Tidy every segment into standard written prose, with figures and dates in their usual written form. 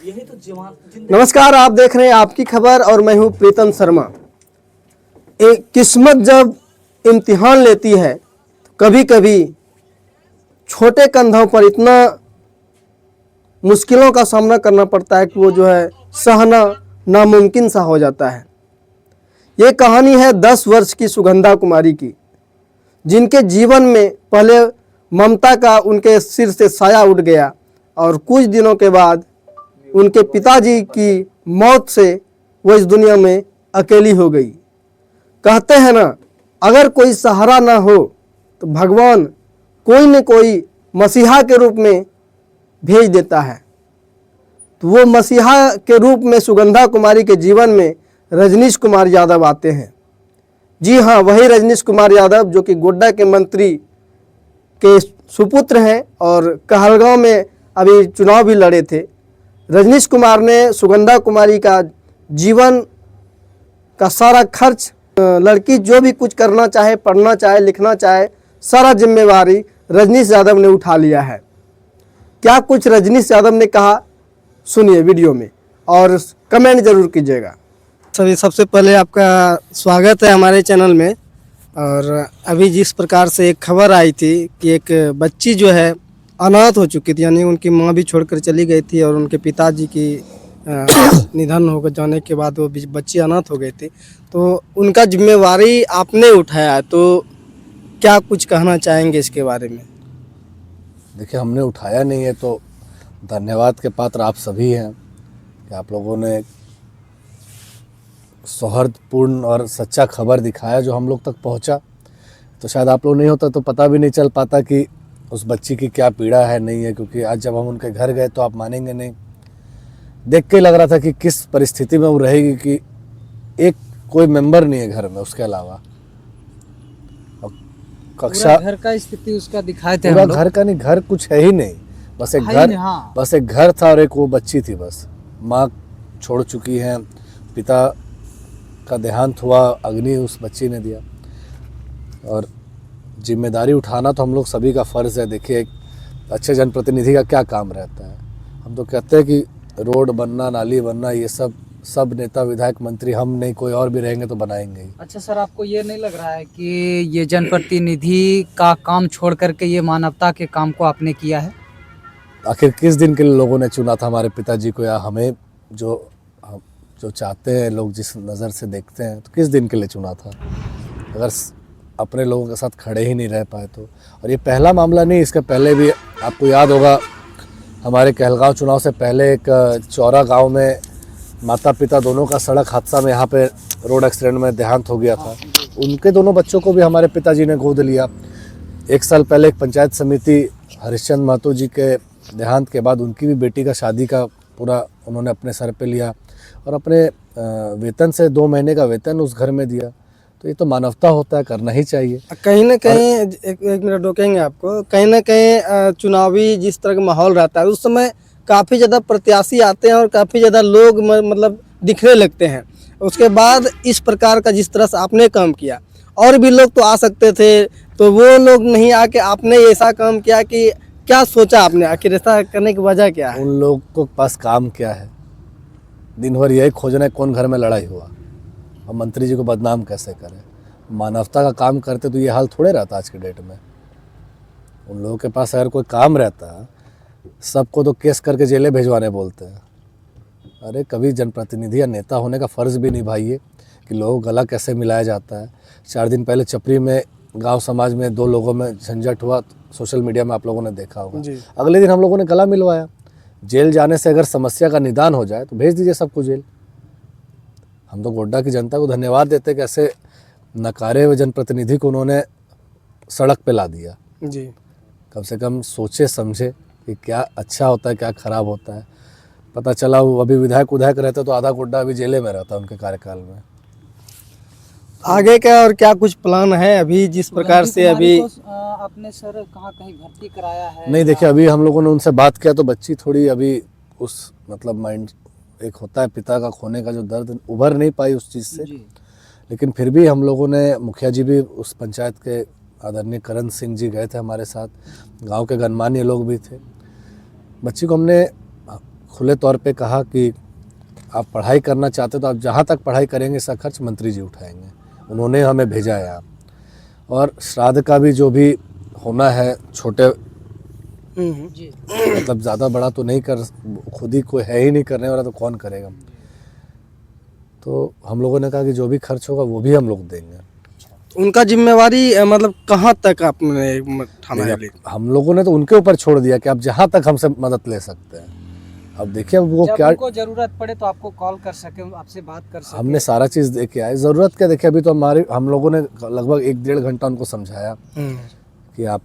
यही तो जवान। नमस्कार, आप देख रहे हैं आपकी खबर और मैं हूं प्रीतम शर्मा। एक किस्मत जब इम्तिहान लेती है तो कभी कभी छोटे कंधों पर इतना मुश्किलों का सामना करना पड़ता है कि वो जो है सहना नामुमकिन सा हो जाता है। ये कहानी है 10 वर्ष की सुगंधा कुमारी की, जिनके जीवन में पहले ममता का उनके सिर से साया उठ गया और कुछ दिनों के बाद उनके पिताजी की मौत से वो इस दुनिया में अकेली हो गई। कहते हैं ना, अगर कोई सहारा ना हो तो भगवान कोई न कोई मसीहा के रूप में भेज देता है। तो वो मसीहा के रूप में सुगंधा कुमारी के जीवन में रजनीश कुमार यादव आते हैं। जी हाँ, वही रजनीश कुमार यादव जो कि गोड्डा के मंत्री के सुपुत्र हैं और कहलगांव में अभी चुनाव भी लड़े थे। रजनीश कुमार ने सुगंधा कुमारी का जीवन का सारा खर्च, लड़की जो भी कुछ करना चाहे, पढ़ना चाहे, लिखना चाहे, सारा जिम्मेवारी रजनीश यादव ने उठा लिया है। क्या कुछ रजनीश यादव ने कहा, सुनिए वीडियो में और कमेंट जरूर कीजिएगा। सबसे पहले आपका स्वागत है हमारे चैनल में। और अभी जिस प्रकार से एक खबर आई थी कि एक बच्ची जो है अनाथ हो चुकी थी, यानी उनकी माँ भी छोड़कर चली गई थी और उनके पिताजी की निधन हो जाने के बाद वो बच्ची अनाथ हो गई थी, तो उनका जिम्मेवारी आपने उठाया है, तो क्या कुछ कहना चाहेंगे इसके बारे में? देखिए, हमने उठाया नहीं है तो धन्यवाद के पात्र आप सभी हैं कि आप लोगों ने सौहार्दपूर्ण और सच्चा खबर दिखाया जो हम लोग तक पहुंचा। तो शायद आप लोग नहीं होता तो पता भी नहीं चल पाता कि उस बच्ची की क्या पीड़ा है, नहीं है। क्योंकि आज जब हम उनके घर गए तो आप मानेंगे नहीं, देख के लग रहा था कि किस परिस्थिति में वो रहेगी कि एक कोई मेंबर नहीं है घर में उसके अलावा। कक्षा घर का स्थिति उसका दिखाए थे। पूरा घर का नहीं, घर कुछ है ही नहीं, बस एक घर, हाँ। बस एक घर था और एक वो बच्ची थी। बस माँ छोड़ चुकी हैं, पिता का देहांत हुआ, अग्नि उस बच्ची ने दिया। और जिम्मेदारी उठाना तो हम लोग सभी का फ़र्ज़ है। देखिए, एक अच्छे जनप्रतिनिधि का क्या काम रहता है। हम तो कहते हैं कि रोड बनना, नाली बनना, ये सब नेता, विधायक, मंत्री, हम नहीं, कोई और भी रहेंगे तो बनाएंगे ही। अच्छा सर, आपको ये नहीं लग रहा है कि ये जनप्रतिनिधि का काम छोड़ करके ये मानवता के काम को आपने किया है? आखिर किस दिन के लिए लोगों ने चुना था हमारे पिताजी को, या हमें जो चाहते हैं लोग, जिस नज़र से देखते हैं, तो किस दिन के लिए चुना था? अगर अपने लोगों के साथ खड़े ही नहीं रह पाए तो। और ये पहला मामला नहीं, इसके पहले भी आपको याद होगा, हमारे कहलगांव चुनाव से पहले एक चौरा गांव में माता पिता दोनों का सड़क हादसा में यहाँ पे रोड एक्सीडेंट में देहांत हो गया था। उनके दोनों बच्चों को भी हमारे पिताजी ने गोद लिया। 1 साल पहले एक पंचायत समिति हरिश्चंद्र महतो जी के देहांत के बाद उनकी भी बेटी का शादी का पूरा उन्होंने अपने सर पे लिया और अपने वेतन से 2 महीने का वेतन उस घर में दिया। तो ये तो मानवता होता है, करना ही चाहिए। कहीं ना कहीं एक मिनट रोकेंगे आपको। कहीं ना कहीं चुनावी जिस तरह का माहौल रहता है उस समय काफ़ी ज़्यादा प्रत्याशी आते हैं और काफ़ी ज़्यादा लोग मतलब दिखने लगते हैं। उसके बाद इस प्रकार का जिस तरह से आपने काम किया, और भी लोग तो आ सकते थे, तो वो लोग नहीं आके आपने ऐसा काम किया कि क्या सोचा आपने? आखिर ऐसा करने की वजह क्या है? उन लोग को पास काम क्या है? दिन भर यही खोजना है कौन घर में लड़ाई हुआ और मंत्री जी को बदनाम कैसे करें। मानवता का काम करते तो ये हाल थोड़े रहता आज के डेट में। उन लोगों के पास अगर कोई काम रहता, सबको तो केस करके जेलें भिजवाने बोलते हैं। अरे कभी जनप्रतिनिधि या नेता होने का फ़र्ज़ भी निभाइए कि लोगों गला कैसे मिलाया जाता है। 4 दिन पहले चपरी में गांव समाज में 2 लोगों में झंझट हुआ, सोशल मीडिया में आप लोगों ने देखा होगा। अगले दिन हम लोगों ने गला मिलवाया। जेल जाने से अगर समस्या का निदान हो जाए तो भेज दीजिए सबको जेल। हम तो गोड्डा की जनता को धन्यवाद देते कि ऐसे नकारे हुए जनप्रतिनिधि को उन्होंने सड़क पे ला दिया। जी, कम से कम सोचे समझे कि क्या अच्छा होता है, क्या ख़राब होता है। पता चला वो अभी विधायक रहते तो आधा गोड्डा अभी जेले में रहता उनके कार्यकाल में। आगे का और क्या कुछ प्लान है अभी जिस प्रकार से अभी आपने सर कहाँ कहीं भर्ती कराया है? नहीं, देखिए, अभी हम लोगों ने उनसे बात किया तो बच्ची थोड़ी अभी उस मतलब माइंड, एक होता है पिता का खोने का जो दर्द, उभर नहीं पाई उस चीज़ से। लेकिन फिर भी हम लोगों ने, मुखिया जी भी उस पंचायत के आदरणीय करण सिंह जी गए थे हमारे साथ, गांव के गणमान्य लोग भी थे। बच्ची को हमने खुले तौर पे कहा कि आप पढ़ाई करना चाहते तो आप जहाँ तक पढ़ाई करेंगे इसका खर्च मंत्री जी उठाएंगे। उन्होंने हमें भेजा है यहाँ। और श्राद्ध का भी जो भी होना है छोटे जी मतलब ज़्यादा बड़ा तो नहीं कर, खुद ही कोई है ही नहीं करने वाला तो कौन करेगा। तो हम लोगों ने कहा कि जो भी खर्च होगा वो भी हम लोग देंगे। उनका जिम्मेवारी मतलब कहाँ तक आपने ठाना है? हम लोगों ने तो उनके ऊपर छोड़ दिया कि आप जहाँ तक हमसे मदद ले सकते हैं। अब देखिए अब वो जब क्या, उनको जरूरत पड़े तो आपको कॉल कर सके, आपसे बात कर सके। हमने सारा चीज़ देख के आए। ज़रूरत क्या, देखिए अभी तो हम लोगों ने लगभग 1-1.5 घंटा उनको समझाया कि आप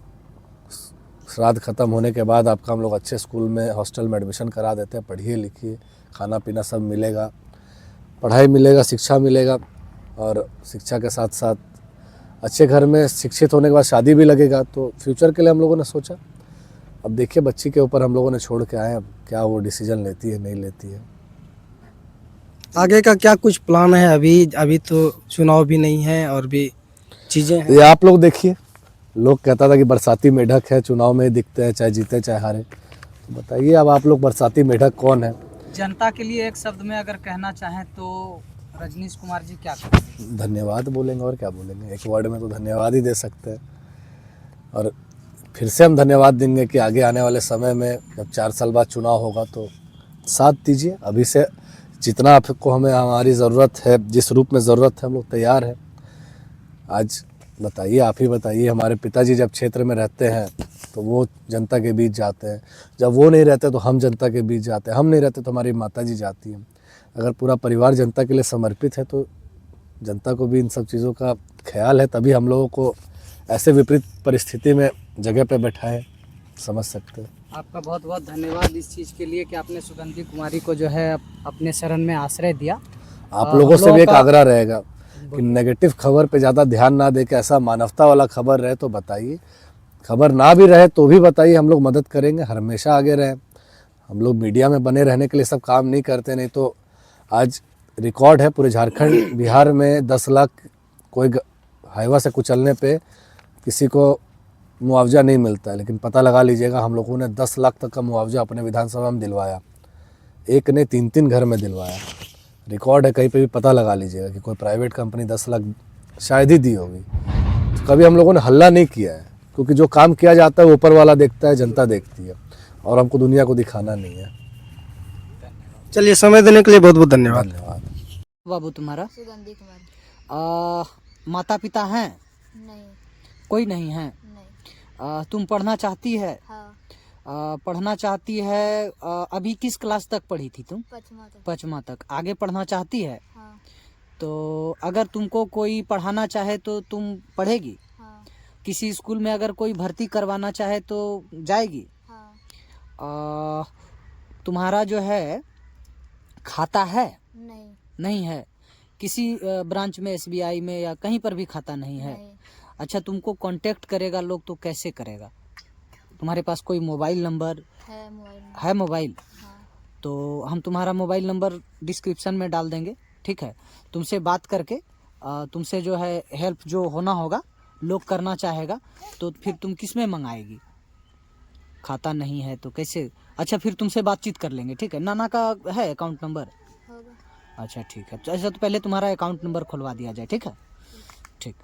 श्राद्ध ख़त्म होने के बाद आपका हम लोग अच्छे स्कूल में हॉस्टल में एडमिशन करा देते हैं, पढ़िए लिखिए, खाना पीना सब मिलेगा, पढ़ाई मिलेगा, शिक्षा मिलेगा, और शिक्षा के साथ साथ अच्छे घर में शिक्षित होने के बाद शादी भी लगेगा। तो फ्यूचर के लिए हम लोगों ने सोचा। अब देखिए बच्ची के ऊपर हम लोगों ने छोड़ के आए, अब क्या वो डिसीजन लेती है नहीं लेती है। आगे का क्या कुछ प्लान है? अभी तो चुनाव भी नहीं है और भी चीज़ें हैं। ये आप लोग देखिए, लोग कहता था कि बरसाती मेढक है, चुनाव में दिखते हैं चाहे जीते चाहे हारे। तो बताइए अब आप लोग बरसाती मेढक कौन है? जनता के लिए एक शब्द में अगर कहना चाहें तो रजनीश कुमार जी क्या कहेंगे? धन्यवाद बोलेंगे, और क्या बोलेंगे। एक वर्ड में तो धन्यवाद ही दे सकते हैं। और फिर से हम धन्यवाद देंगे कि आगे आने वाले समय में जब 4 साल बाद चुनाव होगा तो साथ दीजिए। अभी से जितना आपको हमें हमारी ज़रूरत है, जिस रूप में ज़रूरत है, हम लोग तैयार हैं। आज बताइए, आप ही बताइए, हमारे पिताजी जब क्षेत्र में रहते हैं तो वो जनता के बीच जाते हैं, जब वो नहीं रहते तो हम जनता के बीच जाते हैं, हम नहीं रहते तो हमारी माताजी जाती हैं। अगर पूरा परिवार जनता के लिए समर्पित है तो जनता को भी इन सब चीज़ों का ख्याल है, तभी हम लोगों को ऐसे विपरीत परिस्थिति में जगह पे बैठाए, समझ सकते हैं। आपका बहुत बहुत धन्यवाद इस चीज़ के लिए कि आपने सुगंधी कुमारी को जो है अपने शरण में आश्रय दिया। आप लोगों से भी एक आग्रह रहेगा कि नेगेटिव खबर पे ज़्यादा ध्यान ना दे के ऐसा मानवता वाला खबर रहे तो बताइए, खबर ना भी रहे तो भी बताइए, हम लोग मदद करेंगे, हमेशा आगे रहें। हम लोग मीडिया में बने रहने के लिए सब काम नहीं करते, नहीं तो आज रिकॉर्ड है पूरे झारखंड बिहार में 10 लाख कोई हाईवा से कुचलने पे किसी को मुआवजा नहीं मिलता है, लेकिन पता लगा लीजिएगा हम लोगों ने 10 लाख तक का मुआवजा अपने विधानसभा में दिलवाया, एक ने 3-3 घर में दिलवाया। रिकॉर्ड है, कहीं पे भी पता लगा लीजिएगा कि कोई प्राइवेट कंपनी 10 लाख शायद ही दी होगी। तो कभी हम लोगों ने हल्ला नहीं किया है, क्योंकि जो काम किया जाता है वो ऊपर वाला देखता है, जनता देखती है, और हमको दुनिया को दिखाना नहीं है। चलिए, समय देने के लिए बहुत बहुत धन्यवाद। धन्यवाद। बाबू तुम्हारा सुगंधी कुमारी। माता पिता हैं? नहीं कोई नहीं है। नहीं। तुम पढ़ना चाहती है? हाँ। पढ़ना चाहती है। अभी किस क्लास तक पढ़ी थी तुम? 5वां तक। 5वां तक। आगे पढ़ना चाहती है? हाँ। तो अगर तुमको कोई पढ़ाना चाहे तो तुम पढ़ेगी? हाँ। किसी स्कूल में अगर कोई भर्ती करवाना चाहे तो जाएगी? हाँ। तुम्हारा जो है खाता है? नहीं। नहीं है। किसी ब्रांच में, SBI में या कहीं पर भी खाता नहीं है? नहीं। अच्छा, तुमको कांटेक्ट करेगा लोग तो कैसे करेगा? तुम्हारे पास कोई मोबाइल नंबर है मोबाइल में। है? मोबाइल? हाँ। तो हम तुम्हारा मोबाइल नंबर डिस्क्रिप्शन में डाल देंगे, ठीक है? तुमसे बात करके तुमसे जो है हेल्प जो होना होगा, लोग करना चाहेगा तो फिर तुम किस में मंगाएगी? खाता नहीं है तो कैसे? अच्छा, फिर तुमसे बातचीत कर लेंगे, ठीक है? नाना का है अकाउंट नंबर? होगा। अच्छा ठीक है। अच्छा, तो पहले तुम्हारा अकाउंट नंबर खुलवा दिया जाए, ठीक है? ठीक।